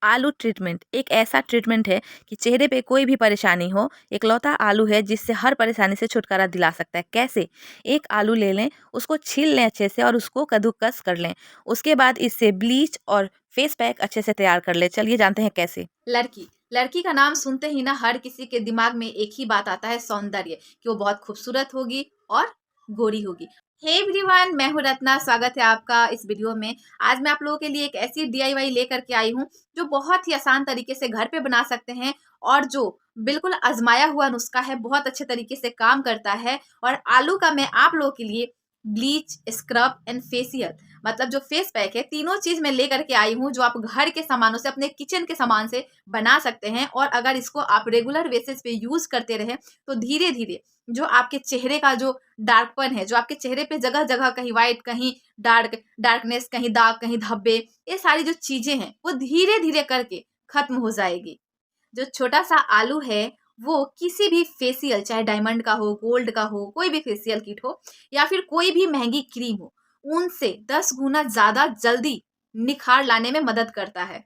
आलू ट्रीटमेंट एक ऐसा ट्रीटमेंट है कि चेहरे पे कोई भी परेशानी हो, इकलौता आलू है जिससे हर परेशानी से छुटकारा दिला सकता है। कैसे? एक आलू ले लें, उसको छील लें अच्छे से और उसको कद्दूकस कर लें। उसके बाद इससे ब्लीच और फेस पैक अच्छे से तैयार कर लें। चलिए जानते हैं कैसे। लड़की लड़की का नाम सुनते ही ना हर किसी के दिमाग में एक ही बात आता है, सौंदर्य, कि वो बहुत खूबसूरत होगी और गोरी होगी। हे एवरीवन, मैं हूँ रत्ना। स्वागत है आपका इस वीडियो में। आज मैं आप लोगों के लिए एक ऐसी डीआईवाई लेकर के आई हूँ जो बहुत ही आसान तरीके से घर पे बना सकते हैं और जो बिल्कुल आजमाया हुआ नुस्खा है, बहुत अच्छे तरीके से काम करता है। और आलू का मैं आप लोगों के लिए ब्लीच, स्क्रब एंड फेशियल, मतलब जो फेस पैक है, तीनों चीज मैं लेकर के आई हूँ जो आप घर के सामानों से, अपने किचन के सामान से बना सकते हैं। और अगर इसको आप रेगुलर बेसिस पे यूज करते रहे तो धीरे धीरे जो आपके चेहरे का जो डार्कपन है, जो आपके चेहरे पे जगह जगह कहीं व्हाइट, कहीं डार्कनेस, कहीं दाग, कहीं धब्बे, ये सारी जो चीजें हैं वो धीरे धीरे करके खत्म हो जाएगी। जो छोटा सा आलू है वो किसी भी फेशियल, चाहे डायमंड का हो, गोल्ड का हो, कोई भी फेशियल किट हो या फिर कोई भी महंगी क्रीम हो, उनसे 10 गुना ज्यादा जल्दी निखार लाने में मदद करता है।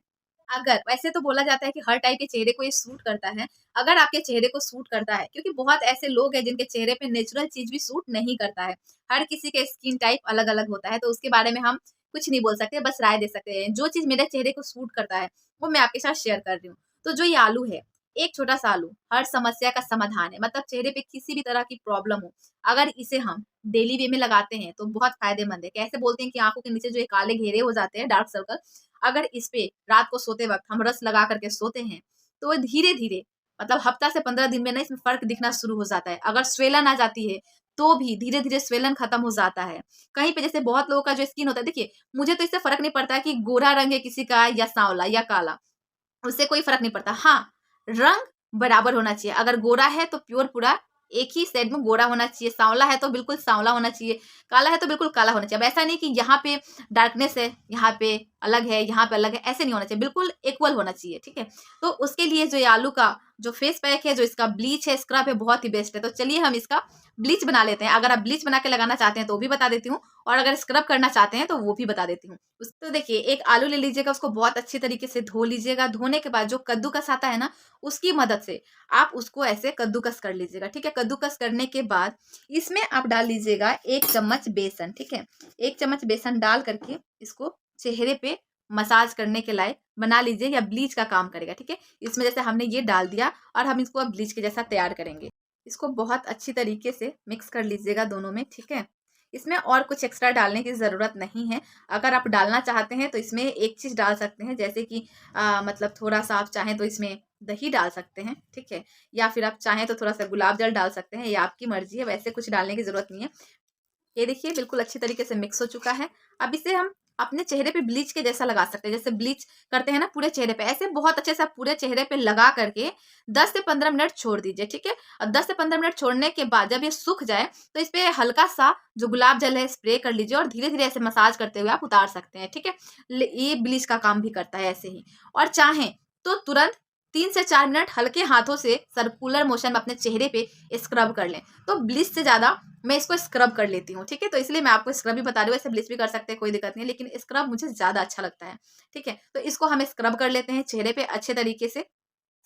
अगर वैसे तो बोला जाता है कि हर टाइप के चेहरे को ये सूट करता है। अगर आपके चेहरे को सूट करता है, क्योंकि बहुत ऐसे लोग हैं जिनके चेहरे पे नेचुरल चीज भी सूट नहीं करता है। हर किसी के स्किन टाइप अलग अलग होता है, तो उसके बारे में हम कुछ नहीं बोल सकते, बस राय दे सकते हैं। जो चीज मेरे चेहरे को सूट करता है वो मैं आपके साथ शेयर कर रही हूँ। तो जो ये आलू है, एक छोटा सा आलू हर समस्या का समाधान है। मतलब चेहरे पे किसी भी तरह की प्रॉब्लम हो, अगर इसे हम डेली वे में लगाते हैं तो बहुत फायदेमंद है। कैसे बोलते हैं कि आंखों के नीचे जो ये काले घेरे हो जाते हैं, डार्क सर्कल, अगर इस पे रात को सोते वक्त हम रस लगा करके सोते हैं तो धीरे धीरे, मतलब हफ्ता से 15 दिन में ना इसमें फर्क दिखना शुरू हो जाता है। अगर स्वेलन आ जाती है तो भी धीरे धीरे स्वेलन खत्म हो जाता है। कहीं पे जैसे बहुत लोगों का जो स्किन होता है, देखिए मुझे तो इससे फर्क नहीं पड़ता है कि गोरा रंग है किसी का या सांवला या काला, उससे कोई फर्क नहीं पड़ता। हाँ, रंग बराबर होना चाहिए। अगर गोरा है तो प्योर पूरा एक ही साइड में गोरा होना चाहिए, सांवला है तो बिल्कुल सांवला होना चाहिए, काला है तो बिल्कुल काला होना चाहिए। अब ऐसा नहीं कि यहाँ पे डार्कनेस है, यहाँ पे अलग है, यहाँ पे अलग है, ऐसे नहीं होना चाहिए, बिल्कुल इक्वल होना चाहिए। ठीक है, तो उसके लिए जो ये आलू का जो फेस पैक है, जो इसका ब्लीच है, स्क्रब है, बहुत ही बेस्ट है। तो चलिए हम इसका ब्लीच बना लेते हैं। अगर आप ब्लीच बना के लगाना चाहते हैं तो वो भी बता देती हूँ, और अगर स्क्रब करना चाहते हैं तो वो भी बता देती हूँ। तो देखिए, एक आलू ले लीजिएगा, उसको बहुत अच्छी तरीके से धो लीजिएगा। धोने के बाद जो कद्दूकस आता है ना, उसकी मदद से आप उसको ऐसे कद्दूकस कर लीजिएगा। ठीक है, कद्दूकस करने के बाद इसमें आप डाल लीजिएगा 1 चम्मच बेसन। ठीक है, 1 चम्मच बेसन डाल करके इसको चेहरे पे मसाज करने के लायक बना लीजिए, या ब्लीच का काम करेगा। ठीक है, इसमें जैसे हमने ये डाल दिया और हम इसको अब ब्लीच के जैसा तैयार करेंगे। इसको बहुत अच्छी तरीके से मिक्स कर लीजिएगा दोनों में। ठीक है, इसमें और कुछ एक्स्ट्रा डालने की ज़रूरत नहीं है। अगर आप डालना चाहते हैं तो इसमें एक चीज़ डाल सकते हैं, जैसे कि मतलब थोड़ा-सा आप चाहें तो इसमें दही डाल सकते हैं। ठीक है, या फिर आप चाहें तो थोड़ा-सा गुलाब जल डाल सकते हैं, ये आपकी मर्ज़ी है। वैसे कुछ डालने की ज़रूरत नहीं है। ये देखिए बिल्कुल अच्छी तरीके से मिक्स हो चुका है। अब इसे हम अपने चेहरे पे ब्लीच के जैसा लगा सकते हैं। जैसे ब्लीच करते हैं ना पूरे चेहरे पे, ऐसे बहुत अच्छे से आप पूरे चेहरे पे लगा करके 10 से 15 मिनट छोड़ दीजिए। ठीक है, और 10 से 15 मिनट छोड़ने के बाद जब ये सूख जाए तो इस पे हल्का सा जो गुलाब जल है स्प्रे कर लीजिए और धीरे धीरे ऐसे मसाज करते हुए आप उतार सकते हैं। ठीक है, ये ब्लीच का काम भी करता है ऐसे ही। और चाहें तो तुरंत 3 से 4 मिनट हल्के हाथों से सर्कुलर मोशन में अपने चेहरे पे स्क्रब कर लें। तो ब्लीच से ज़्यादा मैं इसको स्क्रब कर लेती हूँ। ठीक है, तो इसलिए मैं आपको स्क्रब भी बता रही हूँ। ऐसे ब्लीच भी कर सकते हैं, कोई दिक्कत नहीं है, लेकिन स्क्रब मुझे ज़्यादा अच्छा लगता है। ठीक है, तो इसको हम स्क्रब कर लेते हैं चेहरे पे अच्छे तरीके से।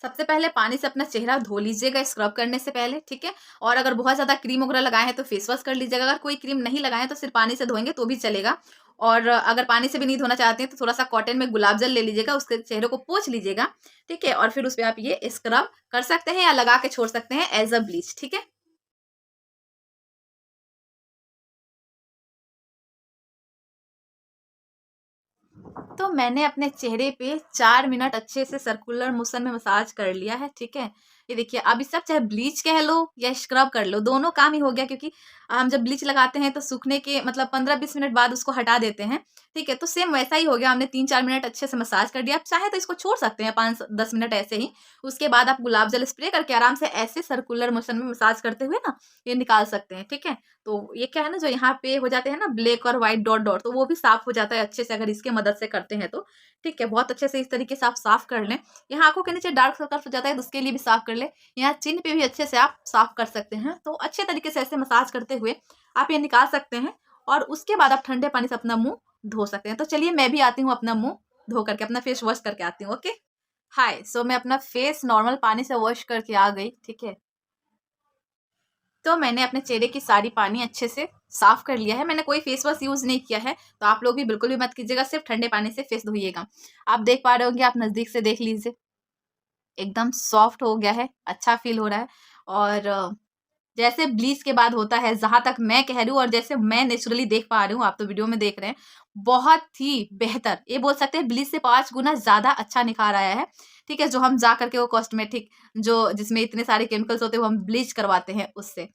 सबसे पहले पानी से अपना चेहरा धो लीजिएगा स्क्रब करने से पहले। ठीक है, और अगर बहुत ज़्यादा क्रीम वगैरह लगाए हैं तो फेस वॉश कर लीजिएगा। अगर कोई क्रीम नहीं लगाए हैं तो सिर्फ पानी से धोएंगे तो भी चलेगा। और अगर पानी से भी नहीं धोना चाहते हैं तो थोड़ा सा कॉटन में गुलाब जल ले लीजिएगा, उसके चेहरे को पोंछ लीजिएगा। ठीक है, और फिर उस पर आप ये स्क्रब कर सकते हैं या लगा के छोड़ सकते हैं एज अ ब्लीच। ठीक है, तो मैंने अपने चेहरे पे 4 मिनट अच्छे से सर्कुलर मोशन में मसाज कर लिया है। ठीक है, ये देखिए, अब इस सब चाहे ब्लीच कह लो या स्क्रब कर लो, दोनों काम ही हो गया, क्योंकि हम जब ब्लीच लगाते हैं तो सूखने के मतलब 15-20 मिनट बाद उसको हटा देते हैं। ठीक है, तो सेम वैसा ही हो गया, हमने 3-4 मिनट अच्छे से मसाज कर दिया। आप चाहे तो इसको छोड़ सकते हैं 5-10 मिनट ऐसे ही। उसके बाद आप गुलाब जल स्प्रे करके आराम से ऐसे सर्कुलर मोशन में मसाज करते हुए ना ये निकाल सकते हैं। ठीक है, तो ये क्या है ना, जो यहाँ पे हो जाते हैं ना ब्लैक और व्हाइट डॉट डॉट, तो वो भी साफ हो जाता है अच्छे से अगर इसके मदद से करते हैं तो। ठीक है, बहुत अच्छे से इस तरीके से आप साफ कर लें। यहाँ आंखों के नीचे डार्क सर्कल हो जाता है तो उसके लिए भी साफ कर ले। यहाँ चिन्ह पे भी अच्छे से आप साफ कर सकते हैं। तो अच्छे तरीके से ऐसे मसाज करते हुए आप ये निकाल सकते हैं, और उसके बाद आप ठंडे पानी से अपना मुंह धो सकते हैं। तो चलिए मैं भी आती हूँ अपना मुंह धो करके अपना फेस वॉश करके आती हूँ। ओके, हाय। सो मैं अपना फेस नॉर्मल पानी से वॉश करके आ गई, ठीक है। तो मैंने अपने चेहरे की सारी पानी अच्छे से साफ कर लिया है। मैंने कोई फेस वॉश यूज़ नहीं किया है, तो आप लोग भी बिल्कुल भी मत कीजिएगा, सिर्फ ठंडे पानी से फेस धोइएगा। आप देख पा रहे होंगे, आप नज़दीक से देख लीजिए, एकदम सॉफ्ट हो गया है, अच्छा फील हो रहा है। और जैसे ब्लीच के बाद होता है, जहाँ तक मैं कह रही हूँ और जैसे मैं नेचुरली देख पा रही हूँ, आप तो वीडियो में देख रहे हैं, बहुत ही बेहतर, ये बोल सकते हैं ब्लीच से 5 गुना ज़्यादा अच्छा निखार आया है, ठीक है। जो हम जा करके वो कॉस्मेटिक जो जिसमें इतने सारे केमिकल्स होते हैं, वो हम ब्लीच करवाते हैं उससे।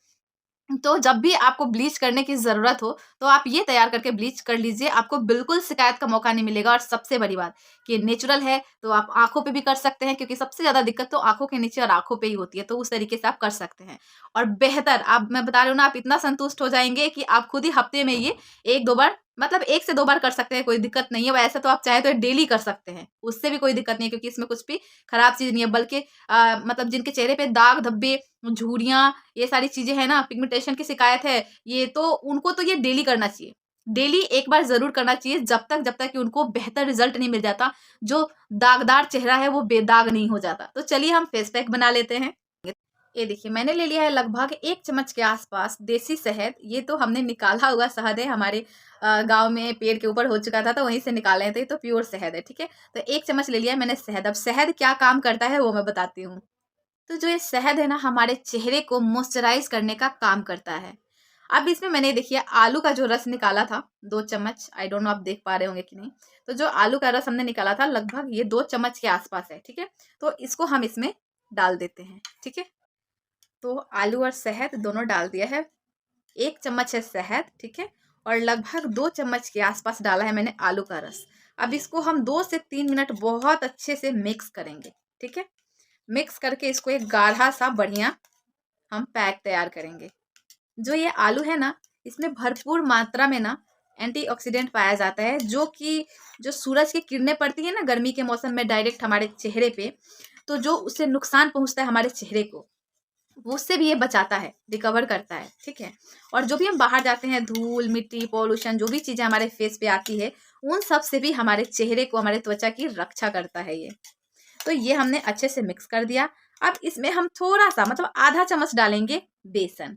तो जब भी आपको ब्लीच करने की ज़रूरत हो, तो आप ये तैयार करके ब्लीच कर लीजिए, आपको बिल्कुल शिकायत का मौका नहीं मिलेगा। और सबसे बड़ी बात कि नेचुरल है, तो आप आँखों पे भी कर सकते हैं, क्योंकि सबसे ज़्यादा दिक्कत तो आँखों के नीचे और आँखों पे ही होती है, तो उस तरीके से आप कर सकते हैं। और बेहतर, आप मैं बता रही हूँ ना, आप इतना संतुष्ट हो जाएँगे कि आप खुद ही हफ्ते में ये 1-2 बार, मतलब 1 से 2 बार कर सकते हैं, कोई दिक्कत नहीं है। वैसे तो आप चाहें तो डेली कर सकते हैं, उससे भी कोई दिक्कत नहीं है, क्योंकि इसमें कुछ भी खराब चीज़ नहीं है। बल्कि मतलब जिनके चेहरे पे दाग, धब्बे, झुर्रियाँ, ये सारी चीज़ें हैं ना, पिगमेंटेशन की शिकायत है, ये तो उनको तो ये डेली करना चाहिए। डेली एक बार ज़रूर करना चाहिए, जब तक कि उनको बेहतर रिज़ल्ट नहीं मिल जाता, जो दागदार चेहरा है वो बेदाग नहीं हो जाता। तो चलिए हम फेस पैक बना लेते हैं। ये देखिए, मैंने ले लिया है लगभग 1 चम्मच के आसपास देसी शहद। ये तो हमने निकाला हुआ शहद है, हमारे गाँव में पेड़ के ऊपर हो चुका था, तो वहीं से निकाले थे, तो प्योर शहद है, ठीक है। तो 1 चम्मच ले लिया है मैंने शहद। अब शहद क्या काम करता है वो मैं बताती हूँ। तो जो ये शहद है ना, हमारे चेहरे को मॉइस्चराइज़ करने का काम करता है। अब इसमें मैंने देखिए आलू का जो रस निकाला था 2 चम्मच, आई डोंट नो आप देख पा रहे होंगे कि नहीं। तो जो आलू का रस हमने निकाला था लगभग ये 2 चम्मच के आसपास है, ठीक है। तो इसको हम इसमें डाल देते हैं, ठीक है। तो आलू और शहद दोनों डाल दिया है। 1 चम्मच है शहद, ठीक है। और लगभग 2 चम्मच के आसपास डाला है मैंने आलू का रस। अब इसको हम 2 से 3 मिनट बहुत अच्छे से मिक्स करेंगे, ठीक है। मिक्स करके इसको एक गाढ़ा सा बढ़िया हम पैक तैयार करेंगे। जो ये आलू है ना, इसमें भरपूर मात्रा में ना एंटीऑक्सीडेंट पाया जाता है, जो कि जो सूरज की किरणें पड़ती है ना गर्मी के मौसम में डायरेक्ट हमारे चेहरे पे, तो जो उससे नुकसान पहुंचता है हमारे चेहरे को, वो उससे भी ये बचाता है, रिकवर करता है, ठीक है। और जो भी हम बाहर जाते हैं, धूल, मिट्टी, पॉल्यूशन, जो भी चीज़ें हमारे फेस पे आती है, उन सब से भी हमारे चेहरे को, हमारे त्वचा की रक्षा करता है ये। तो ये हमने अच्छे से मिक्स कर दिया। अब इसमें हम थोड़ा सा, मतलब आधा चम्मच डालेंगे बेसन।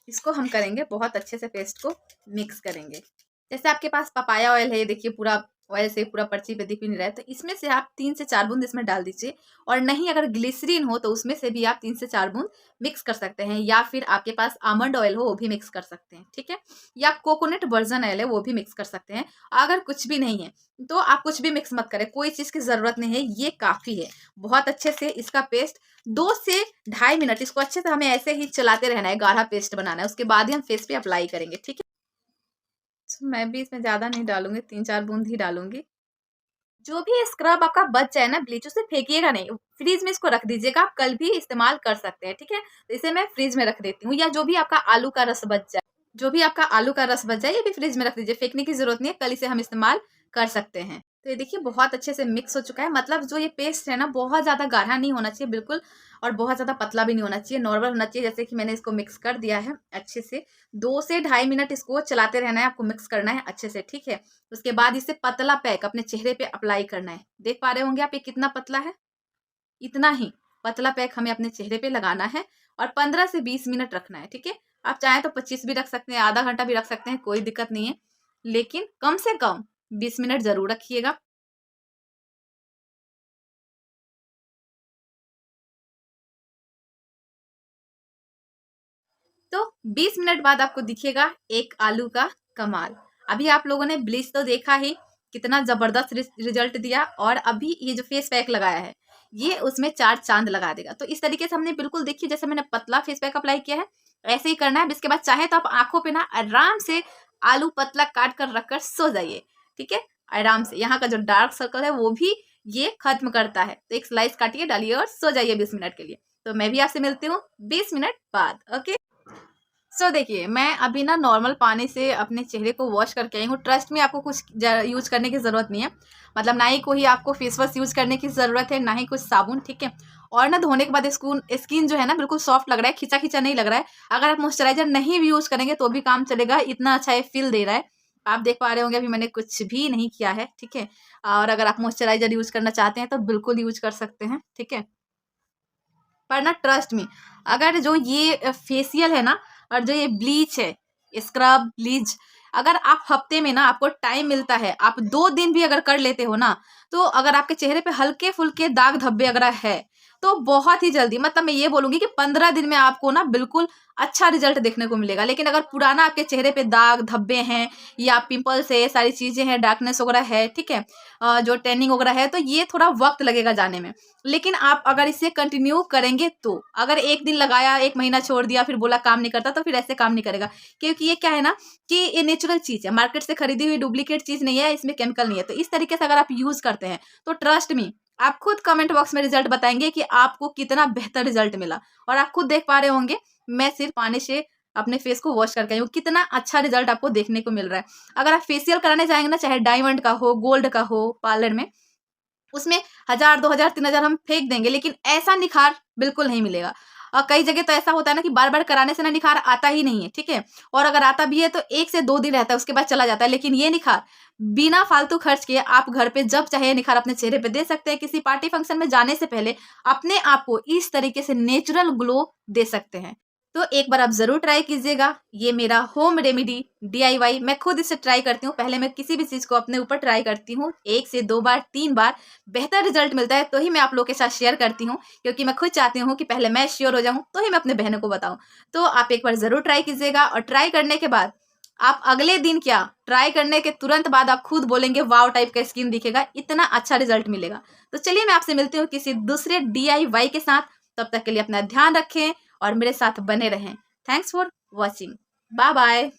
इसको हम करेंगे बहुत अच्छे से, पेस्ट को मिक्स करेंगे। जैसे आपके पास पपाया ऑयल है, ये देखिए पूरा ऑयल से पूरा पर्ची पे दिख भी नहीं रहा है, तो इसमें से आप 3 से 4 बूंद इसमें डाल दीजिए। और नहीं, अगर ग्लिसरीन हो तो उसमें से भी आप 3 से 4 बूंद मिक्स कर सकते हैं, या फिर आपके पास आमंड ऑयल हो वो भी मिक्स कर सकते हैं, ठीक है। या कोकोनट वर्जन ऑयल है वो भी मिक्स कर सकते हैं। अगर कुछ भी नहीं है तो आप कुछ भी मिक्स मत करें, कोई चीज़ की ज़रूरत नहीं है, ये काफ़ी है। बहुत अच्छे से इसका पेस्ट 2 से ढाई मिनट इसको अच्छे से हमें ऐसे ही चलाते रहना है, गाढ़ा पेस्ट बनाना है, उसके बाद ही हम फेस पे अप्लाई करेंगे, ठीक है। मैं भी इसमें ज़्यादा नहीं डालूंगी, 3-4 बूंद ही डालूंगी। जो भी स्क्रब आपका बच जाए ना ब्लीच, उसे फेंकिएगा नहीं, फ्रीज में इसको रख दीजिएगा, आप कल भी इस्तेमाल कर सकते हैं, ठीक है। तो इसे मैं फ्रीज में रख देती हूँ। या जो भी आपका आलू का रस बच जाए, जो भी आपका आलू का रस बच जाए, ये भी फ्रिज में रख दीजिए, फेंकने की जरूरत नहीं है, कल इसे हम इस्तेमाल कर सकते हैं। तो ये देखिए बहुत अच्छे से मिक्स हो चुका है, मतलब जो ये पेस्ट है ना, बहुत ज़्यादा गाढ़ा नहीं होना चाहिए बिल्कुल, और बहुत ज़्यादा पतला भी नहीं होना चाहिए, नॉर्मल होना चाहिए। जैसे कि मैंने इसको मिक्स कर दिया है अच्छे से, 2 से ढाई मिनट इसको चलाते रहना है, आपको मिक्स करना है अच्छे से, ठीक है। उसके बाद इसे पतला पैक अपने चेहरे पे अप्लाई करना है। देख पा रहे होंगे आप ये कितना पतला है, इतना ही पतला पैक हमें अपने चेहरे पे लगाना है और 15 से 20 मिनट रखना है, ठीक है। आप चाहें तो 25 भी रख सकते हैं, आधा घंटा भी रख सकते हैं, कोई दिक्कत नहीं है, लेकिन कम से कम 20 मिनट जरूर रखिएगा। तो 20 मिनट बाद आपको दिखेगा एक आलू का कमाल। अभी आप लोगों ने ब्लीच तो देखा ही, कितना जबरदस्त रिजल्ट दिया, और अभी ये जो फेस पैक लगाया है ये उसमें 4 चांद लगा देगा। तो इस तरीके से हमने बिल्कुल, देखिए जैसे मैंने पतला फेस पैक अप्लाई किया है, ऐसे ही करना है। इसके बाद चाहे तो आप आंखों पे ना आराम से आलू पतला काट कर रखकर सो जाइए, ठीक है, आराम से। यहाँ का जो डार्क सर्कल है वो भी ये खत्म करता है। तो एक स्लाइस काटिए, डालिए और सो जाइए 20 मिनट के लिए। तो मैं भी आपसे मिलती हूँ 20 मिनट बाद, ओके। देखिए, मैं अभी ना नॉर्मल पानी से अपने चेहरे को वॉश करके आई हूँ। ट्रस्ट में आपको कुछ यूज़ करने की ज़रूरत नहीं है, मतलब ना ही कोई आपको फेस वॉश यूज़ करने की ज़रूरत है, ना ही कुछ साबुन, ठीक है। और ना धोने के बाद स्किन जो है ना बिल्कुल सॉफ्ट लग रहा है, खिंचा खिंचा नहीं लग रहा है। अगर आप मॉइस्चराइजर नहीं भी यूज करेंगे तो भी काम चलेगा, इतना अच्छा ये फील दे रहा है। आप देख पा रहे होंगे अभी मैंने कुछ भी नहीं किया है, ठीक है। और अगर आप मॉइस्चराइजर यूज करना चाहते हैं तो बिल्कुल यूज कर सकते हैं, ठीक है। पर ना ट्रस्ट मी, अगर जो ये फेशियल है ना और जो ये ब्लीच है, स्क्रब ब्लीच, अगर आप हफ्ते में ना आपको टाइम मिलता है, आप 2 दिन भी अगर कर लेते हो ना, तो अगर आपके चेहरे पे हल्के फुल्के दाग धब्बे अगर है तो बहुत ही जल्दी, मतलब मैं ये बोलूंगी कि 15 दिन में आपको ना बिल्कुल अच्छा रिजल्ट देखने को मिलेगा। लेकिन अगर पुराना आपके चेहरे पे दाग धब्बे हैं या पिंपल्स है, सारी चीजें हैं, डार्कनेस वगैरह है, ठीक है, जो टैनिंग वगैरह है, तो ये थोड़ा वक्त लगेगा जाने में। लेकिन आप अगर इसे कंटिन्यू करेंगे तो, अगर एक दिन लगाया, एक महीना छोड़ दिया, फिर बोला काम नहीं करता, तो फिर ऐसे काम नहीं करेगा। क्योंकि ये क्या है ना कि ये नेचुरल चीज है, मार्केट से खरीदी हुई डुप्लीकेट चीज नहीं है, इसमें केमिकल नहीं है। तो इस तरीके से अगर आप यूज करते हैं तो ट्रस्ट मी, आप खुद कमेंट बॉक्स में रिजल्ट बताएंगे कि आपको कितना बेहतर रिजल्ट मिला। और आप खुद देख पा रहे होंगे, मैं सिर्फ पानी से अपने फेस को वॉश करके आई हूँ, कितना अच्छा रिजल्ट आपको देखने को मिल रहा है। अगर आप फेशियल कराने जाएंगे ना, चाहे डायमंड का हो, गोल्ड का हो, पार्लर में, उसमें 1000 2000 3000 हम फेंक देंगे, लेकिन ऐसा निखार बिल्कुल नहीं मिलेगा। और कई जगह तो ऐसा होता है ना कि बार बार कराने से ना निखार आता ही नहीं है, ठीक है। और अगर आता भी है तो 1 से 2 दिन रहता है, उसके बाद चला जाता है। लेकिन ये निखार बिना फालतू खर्च किए आप घर पे जब चाहे निखार अपने चेहरे पे दे सकते हैं। किसी पार्टी फंक्शन में जाने से पहले अपने आप को इस तरीके से नेचुरल ग्लो दे सकते हैं। तो एक बार आप जरूर ट्राई कीजिएगा। ये मेरा होम रेमेडी DIY, मैं खुद इसे ट्राई करती हूँ। पहले मैं किसी भी चीज को अपने ऊपर ट्राई करती हूँ, 1 से 2 बार 3 बार बेहतर रिजल्ट मिलता है तो ही मैं आप लोगों के साथ शेयर करती हूँ। क्योंकि मैं खुद चाहती हूँ कि पहले मैं श्योर हो जाऊँ तो ही मैं अपने बहनों को बताऊँ। तो आप एक बार जरूर ट्राई कीजिएगा, और ट्राई करने के बाद आप अगले दिन, क्या ट्राई करने के तुरंत बाद आप खुद बोलेंगे वाव टाइप का स्किन दिखेगा, इतना अच्छा रिजल्ट मिलेगा। तो चलिए मैं आपसे मिलती हूँ किसी दूसरे DIY के साथ। तब तक के लिए अपना ध्यान रखें और मेरे साथ बने रहें। Thanks for watching, bye bye.